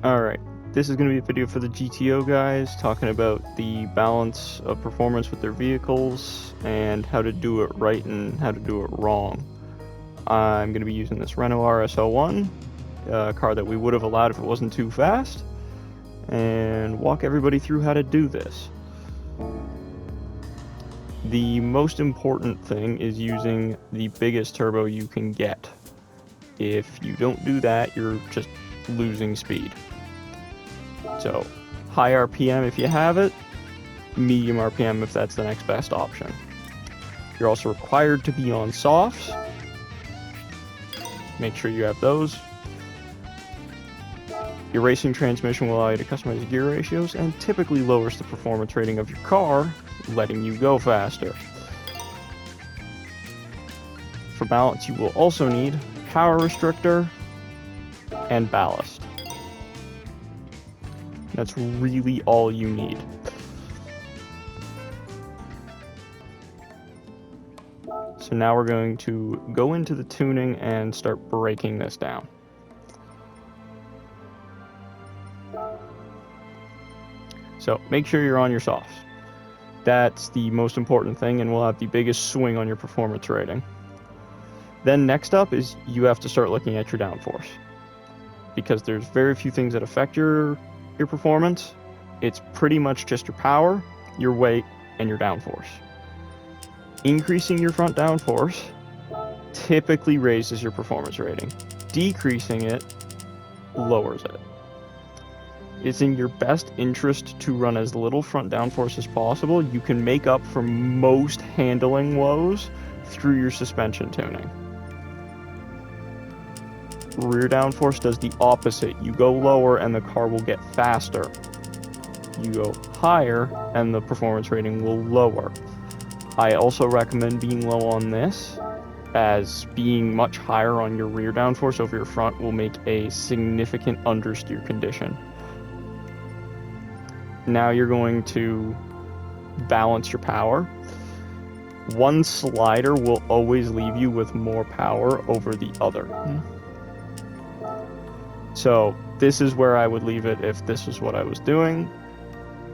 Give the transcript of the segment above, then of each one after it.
Alright, this is going to be a video for the GTO guys, talking about the balance of performance with their vehicles, and how to do it right and how to do it wrong. I'm going to be using this Renault RS01, a car that we would have allowed if it wasn't too fast, and walk everybody through how to do this. The most important thing is using the biggest turbo you can get. If you don't do that, you're just losing speed. So, high RPM if you have it, medium RPM if that's the next best option. You're also required to be on softs. Make sure you have those. Your racing transmission will allow you to customize gear ratios and typically lowers the performance rating of your car, letting you go faster. For balance, you will also need power restrictor and ballast. That's really all you need. So now we're going to go into the tuning and start breaking this down. So make sure you're on your softs. That's the most important thing and will have the biggest swing on your performance rating. Then next up is you have to start looking at your downforce, because there's very few things that affect your performance. It's pretty much just your power, your weight, and your downforce. Increasing your front downforce typically raises your performance rating. Decreasing it lowers it. It's in your best interest to run as little front downforce as possible. You can make up for most handling woes through your suspension tuning. Rear downforce does the opposite. You go lower and the car will get faster. You go higher and the performance rating will lower. I also recommend being low on this, as being much higher on your rear downforce over your front will make a significant understeer condition. Now you're going to balance your power. One slider will always leave you with more power over the other. So this is where I would leave it if this was what I was doing,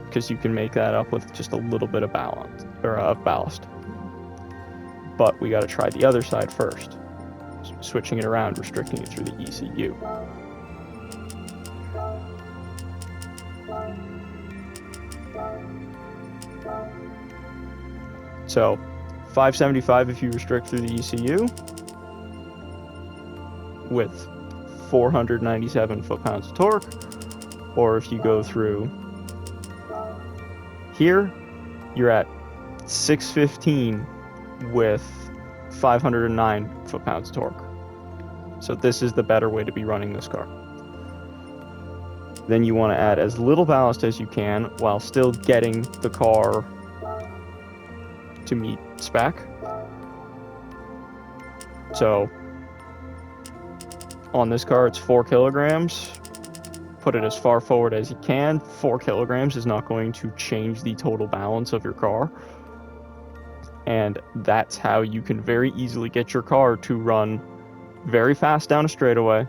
because you can make that up with just a little bit of balance or of ballast. But we got to try the other side first, switching it around, restricting it through the ECU. So 575 if you restrict through the ECU with 497 foot-pounds of torque, or if you go through here, you're at 615 with 509 foot-pounds of torque. So this is the better way to be running this car. Then you want to add as little ballast as you can while still getting the car to meet spec. So on this car, it's 4 kilograms. Put it as far forward as you can. 4 kilograms is not going to change the total balance of your car. And that's how you can very easily get your car to run very fast down a straightaway,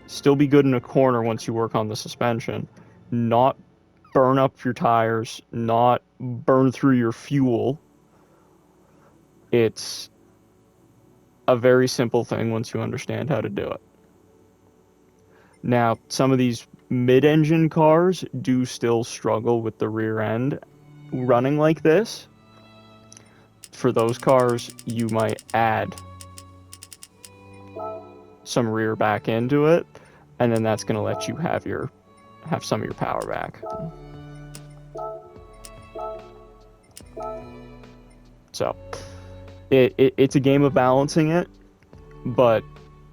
still be good in a corner once you work on the suspension, not burn up your tires, not burn through your fuel. It's a very simple thing once you understand how to do it. Now, some of these mid-engine cars do still struggle with the rear end running like this. For those cars, you might add some rear back into it, and then that's going to let you have some of your power back. So it's a game of balancing it, but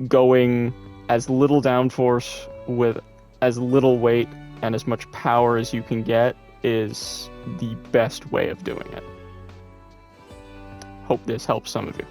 going as little downforce with as little weight and as much power as you can get is the best way of doing it. Hope this helps some of you.